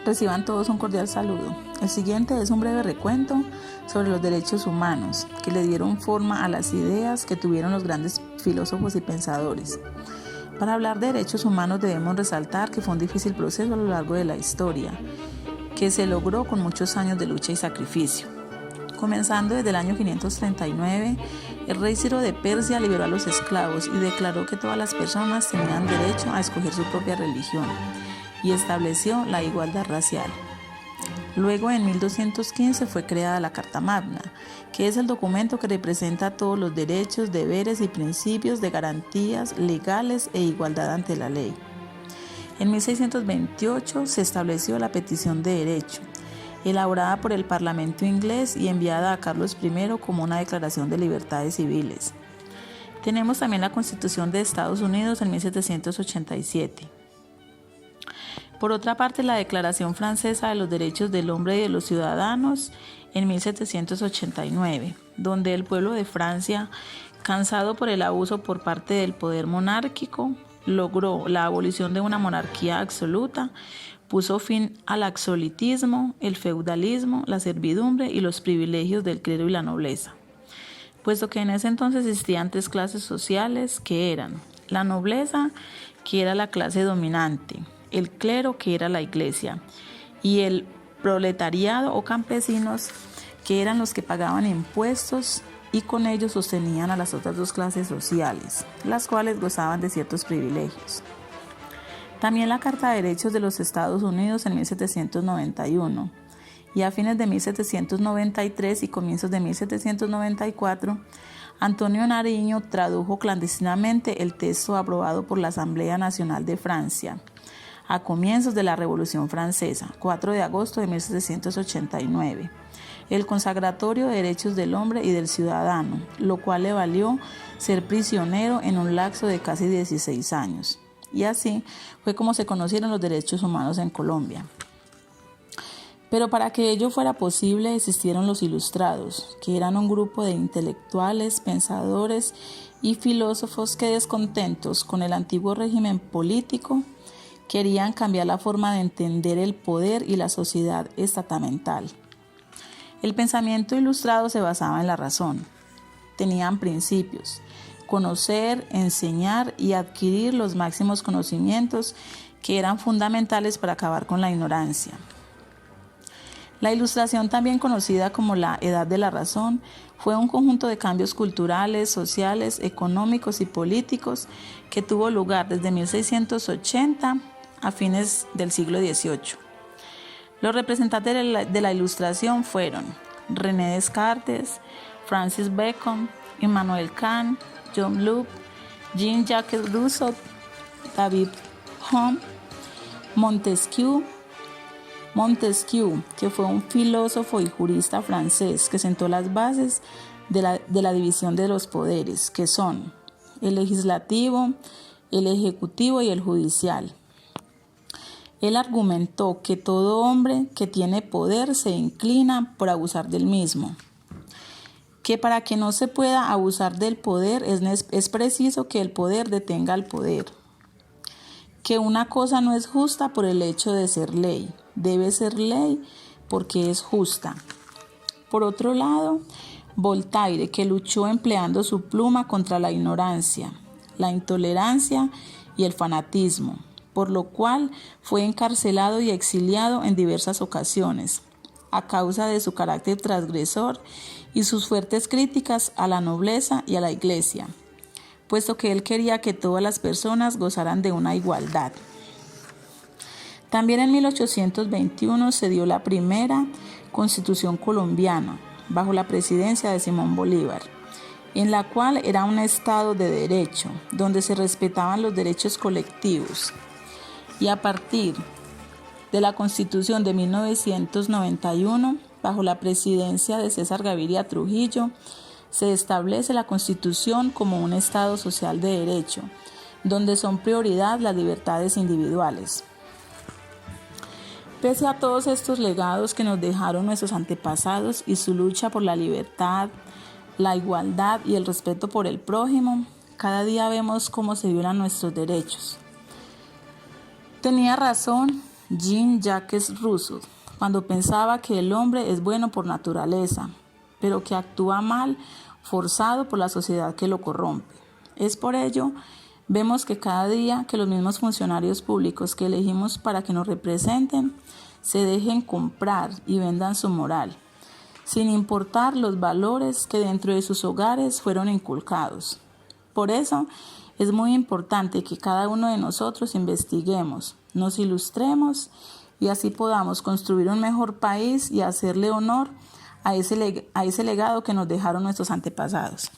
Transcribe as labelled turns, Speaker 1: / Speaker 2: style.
Speaker 1: Reciban todos un cordial saludo. El siguiente es un breve recuento sobre los derechos humanos que le dieron forma a las ideas que tuvieron los grandes filósofos y pensadores. Para hablar de derechos humanos debemos resaltar que fue un difícil proceso a lo largo de la historia, que se logró con muchos años de lucha y sacrificio. Comenzando desde el año 539, el rey Ciro de Persia liberó a los esclavos y declaró que todas las personas tenían derecho a escoger su propia religión y estableció la igualdad racial. Luego, en 1215, fue creada la Carta Magna, que es el documento que representa todos los derechos, deberes y principios de garantías legales e igualdad ante la ley. En 1628 se estableció la Petición de Derecho, elaborada por el Parlamento inglés y enviada a Carlos I como una declaración de libertades civiles. Tenemos también la Constitución de Estados Unidos en 1787. Por otra parte, la Declaración Francesa de los Derechos del Hombre y de los Ciudadanos en 1789, donde el pueblo de Francia, cansado por el abuso por parte del poder monárquico, logró la abolición de una monarquía absoluta, puso fin al absolutismo, el feudalismo, la servidumbre y los privilegios del clero y la nobleza, puesto que en ese entonces existían tres clases sociales que eran la nobleza, que era la clase dominante, el clero, que era la iglesia, y el proletariado o campesinos, que eran los que pagaban impuestos y con ellos sostenían a las otras dos clases sociales, las cuales gozaban de ciertos privilegios. También la Carta de Derechos de los Estados Unidos en 1791 y a fines de 1793 y comienzos de 1794, Antonio Nariño tradujo clandestinamente el texto aprobado por la Asamblea Nacional de Francia a comienzos de la Revolución Francesa, 4 de agosto de 1789, el Consagratorio de Derechos del Hombre y del Ciudadano, lo cual le valió ser prisionero en un lapso de casi 16 años. Y así fue como se conocieron los derechos humanos en Colombia. Pero para que ello fuera posible existieron los ilustrados, que eran un grupo de intelectuales, pensadores y filósofos que, descontentos con el antiguo régimen político, querían cambiar la forma de entender el poder y la sociedad estamental. El pensamiento ilustrado se basaba en la razón. Tenían principios: conocer, enseñar y adquirir los máximos conocimientos que eran fundamentales para acabar con la ignorancia. La Ilustración, también conocida como la Edad de la Razón, fue un conjunto de cambios culturales, sociales, económicos y políticos que tuvo lugar desde 1680 a fines del siglo XVIII. Los representantes de la Ilustración fueron René Descartes, Francis Bacon, Immanuel Kant, John Locke, Jean-Jacques Rousseau, David Hume, Montesquieu, que fue un filósofo y jurista francés que sentó las bases de la división de los poderes, que son el legislativo, el ejecutivo y el judicial. Él argumentó que todo hombre que tiene poder se inclina por abusar del mismo, que para que no se pueda abusar del poder es preciso que el poder detenga al poder, que una cosa no es justa por el hecho de ser ley, debe ser ley porque es justa. Por otro lado, Voltaire, que luchó empleando su pluma contra la ignorancia, la intolerancia y el fanatismo, por lo cual fue encarcelado y exiliado en diversas ocasiones, a causa de su carácter transgresor y sus fuertes críticas a la nobleza y a la iglesia, puesto que él quería que todas las personas gozaran de una igualdad. También en 1821 se dio la primera Constitución colombiana, bajo la presidencia de Simón Bolívar, en la cual era un Estado de derecho, donde se respetaban los derechos colectivos. Y a partir de la Constitución de 1991, bajo la presidencia de César Gaviria Trujillo, se establece la Constitución como un Estado social de derecho, donde son prioridad las libertades individuales. Pese a todos estos legados que nos dejaron nuestros antepasados y su lucha por la libertad, la igualdad y el respeto por el prójimo, cada día vemos cómo se violan nuestros derechos. Tenía razón Jean-Jacques Rousseau, cuando pensaba que el hombre es bueno por naturaleza, pero que actúa mal forzado por la sociedad que lo corrompe. Es por ello, vemos que cada día que los mismos funcionarios públicos que elegimos para que nos representen se dejen comprar y vendan su moral, sin importar los valores que dentro de sus hogares fueron inculcados. Por eso, es muy importante que cada uno de nosotros investiguemos, nos ilustremos y así podamos construir un mejor país y hacerle honor a ese legado que nos dejaron nuestros antepasados.